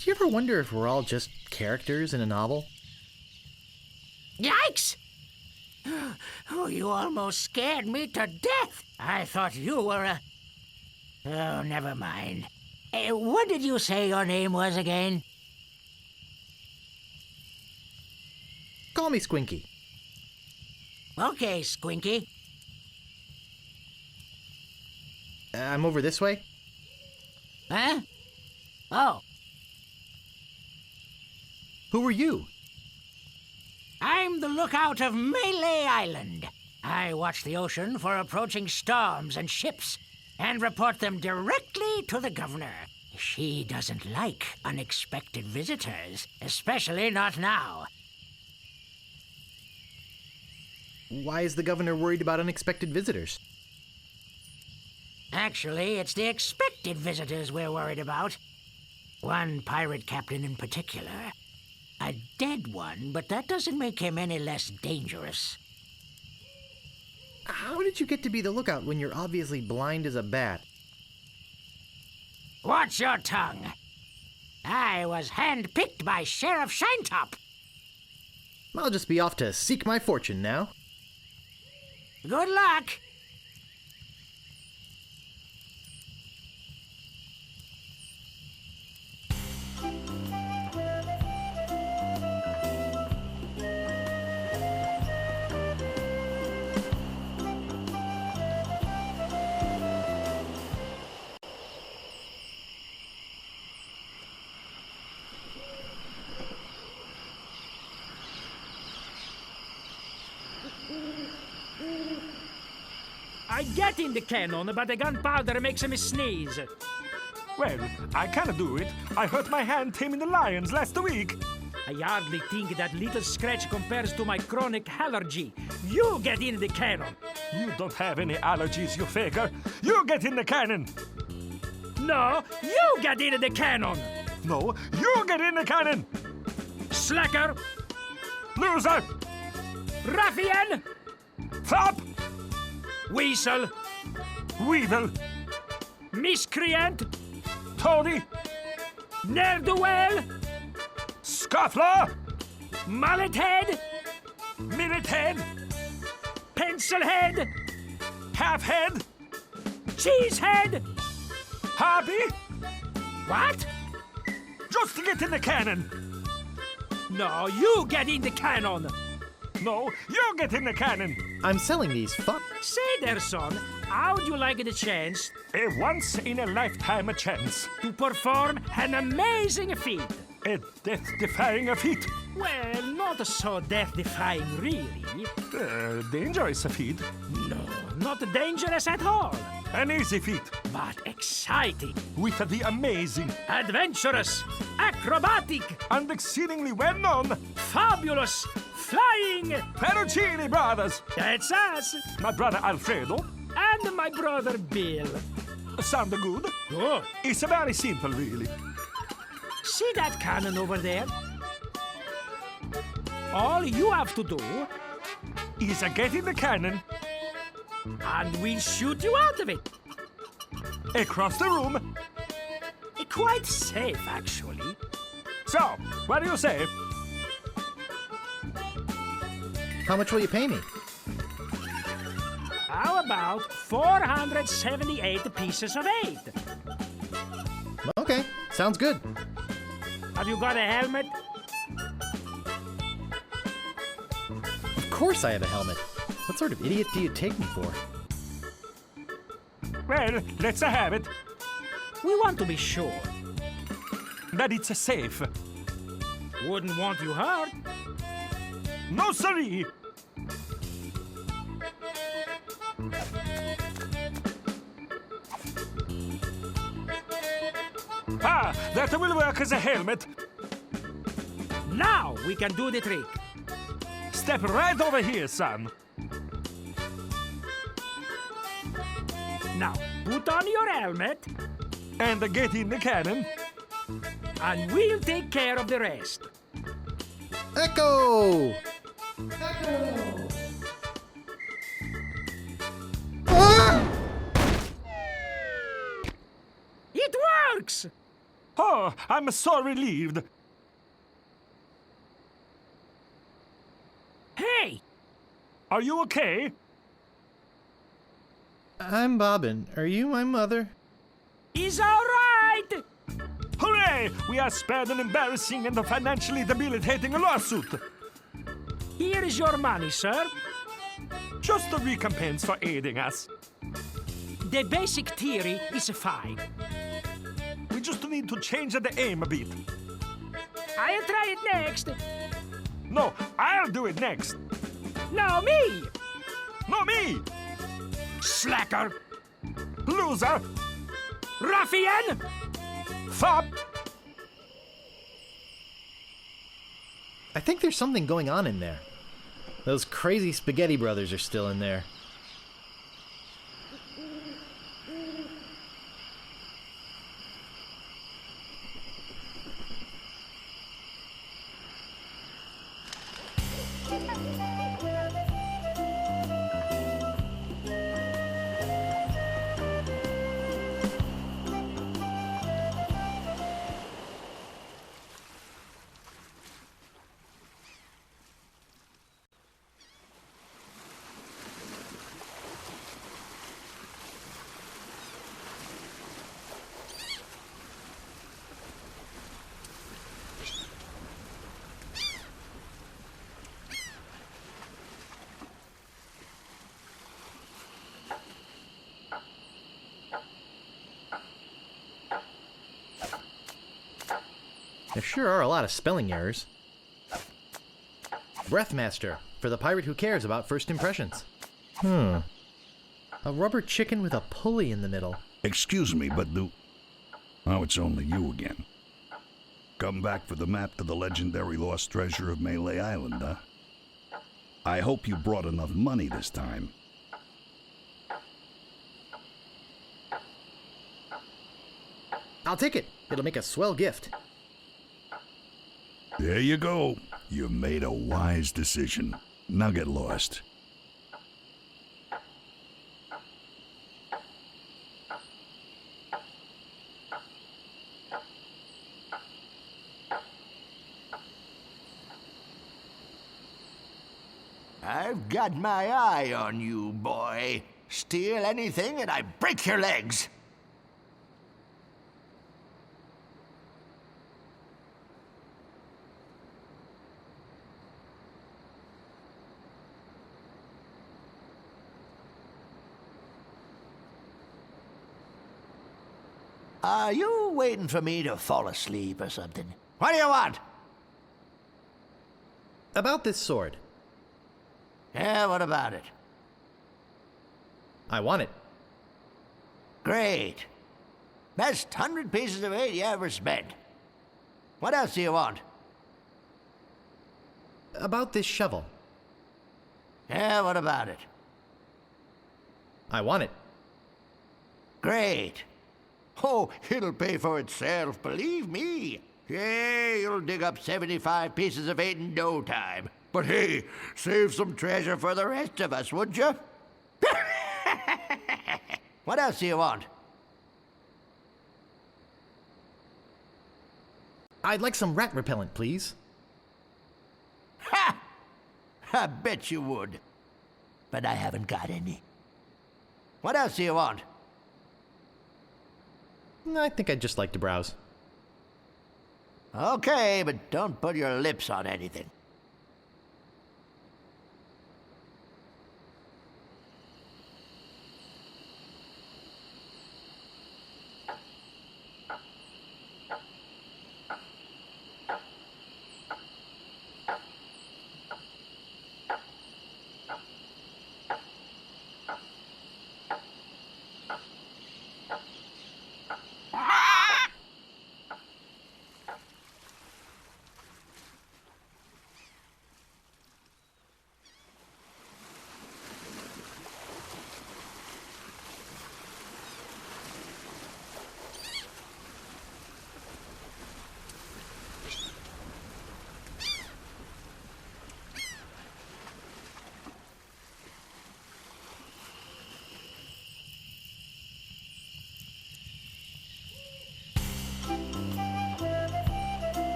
Do you ever wonder if we're all just characters in a novel? Yikes! Oh, you almost scared me to death. I thought you were a... Oh, never mind. What did you say your name was again? Call me Squinky. Okay, Squinky. I'm over this way. Huh? Oh, Who are you? I'm the lookout of Melee Island. I watch the ocean for approaching storms and ships and report them directly to the governor. She doesn't like unexpected visitors, especially not now. Why is the governor worried about unexpected visitors? Actually, it's the expected visitors we're worried about. One pirate captain in particular. A dead one, but that doesn't make him any less dangerous. How did you get to be the lookout when you're obviously blind as a bat? Watch your tongue. I was handpicked by Sheriff Shinetop. I'll just be off to seek my fortune now. Good luck. I get in the cannon, but the gunpowder makes me sneeze. Well, I can't do it. I hurt my hand taming the lions last week. I hardly think that little scratch compares to my chronic allergy. You get in the cannon. You don't have any allergies, you faker. You get in the cannon. No, you get in the cannon. No, you get in the cannon. Slacker, Loser. ruffian, Flop. weasel, Weevil. miscreant, Toady. ne'er-do-well, Scuffler. mallet head, Minute head. pencil head, Half head. cheese head. Happy. What? Just to get in the cannon. No, you get in the cannon. No, you get in the cannon. I'm selling these Say there, son, how'd you like the chance A once-in-a-lifetime chance. to perform an amazing feat? A death-defying feat. Well, not so death-defying, really. Dangerous feat. No, not dangerous at all, An easy feat. but exciting, With the amazing adventurous, acrobatic, and exceedingly well-known fabulous, flying. Perugini brothers. That's us, My brother Alfredo. and my brother Bill. Sound good? Good. It's very simple, really. See that cannon over there? All you have to do, Is get in the cannon, and we'll shoot you out of it. across the room. Quite safe, actually. So, what do you say? How much will you pay me? How about 478 pieces of 8? Okay, sounds good. Have you got a helmet? Of course I have a helmet. What sort of idiot do you take me for? Well, let's have it. We want to be sure. That it's safe. Wouldn't want you hurt. No, siree. Ah, that will work as a helmet. Now we can do the trick. Step right over here, son. Now, put on your helmet, And get in the cannon. and we'll take care of the rest. Echo! It works! Oh, I'm so relieved. Hey! Are you okay? I'm Bobbin. Are you my mother? He's all right! Hooray! We are spared an embarrassing and financially debilitating lawsuit. Here is your money, sir. Just a recompense for aiding us. The basic theory is fine. We just need to change the aim a bit. I'll try it next. No, I'll do it next. No, me! No, me! Slacker! Loser! Ruffian! Fop! I think there's something going on in there. Those crazy spaghetti brothers are still in there. There sure are a lot of spelling errors. Breathmaster, for the pirate who cares about first impressions. A rubber chicken with a pulley in the middle. Excuse me, but Oh, it's only you again. Come back for the map to the legendary lost treasure of Melee Island, huh? I hope you brought enough money this time. I'll take it. It'll make a swell gift. There you go. You made a wise decision. Now get lost. I've got my eye on you, boy. Steal anything and I break your legs. Are you waiting for me to fall asleep or something? What do you want? About this sword. Yeah, what about it? I want it. Great. Best 100 pieces of 8 you ever spent. What else do you want? About this shovel. Yeah, what about it? I want it. Great. Oh, it'll pay for itself, believe me. Yeah, you'll dig up 75 pieces of 8 in no time. But hey, save some treasure for the rest of us, would you? What else do you want? I'd like some rat repellent, please. Ha! I bet you would. But I haven't got any. What else do you want? I think I'd just like to browse. Okay, but don't put your lips on anything.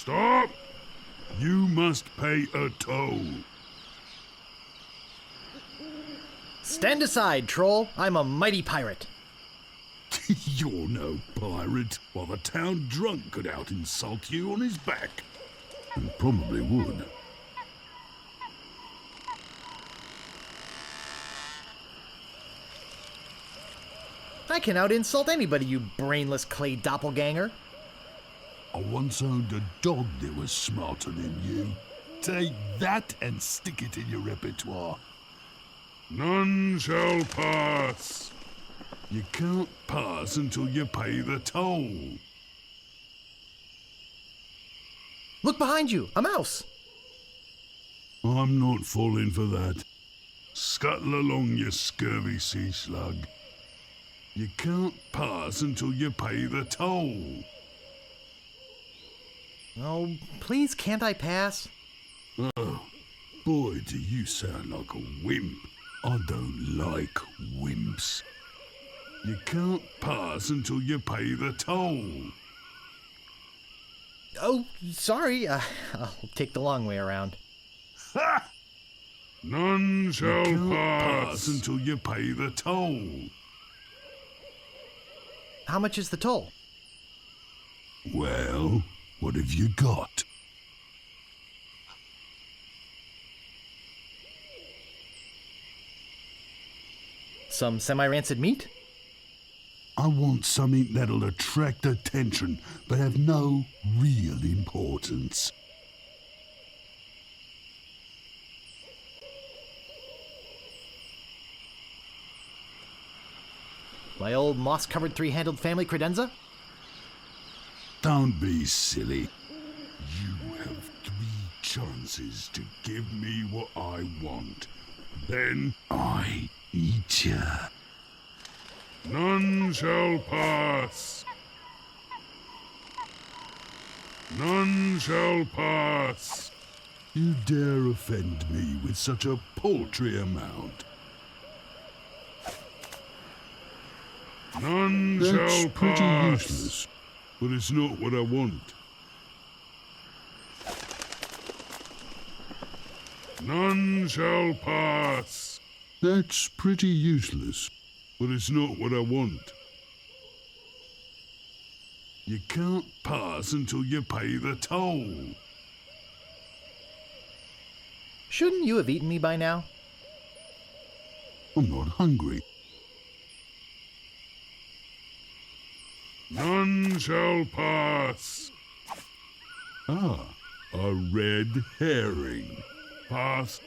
Stop! You must pay a toll. Stand aside, troll. I'm a mighty pirate. You're no pirate. While the town drunk could out-insult you on his back. And probably would. I can out-insult anybody, you brainless clay doppelganger. I once owned a dog that was smarter than you. Take that and stick it in your repertoire. None shall pass. You can't pass until you pay the toll. Look behind you, a mouse. I'm not falling for that. Scuttle along, you scurvy sea slug. You can't pass until you pay the toll. Oh, please, can't I pass? Oh, boy, do you sound like a wimp. I don't like wimps. You can't pass until you pay the toll. Oh, sorry. I'll take the long way around. Ha! None shall pass until you pay the toll. How much is the toll? Well, what have you got? Some semi-rancid meat? I want something that'll attract attention, but have no real importance. My old moss-covered three-handled family credenza? Don't be silly. You have 3 chances to give me what I want. Then I eat ya. None shall pass. None shall pass. You dare offend me with such a paltry amount. None That's shall pretty pass. useless. But it's not what I want. None shall pass. That's pretty useless. But it's not what I want. You can't pass until you pay the toll. Shouldn't you have eaten me by now? I'm not hungry. None shall pass. Ah, a red herring. Pass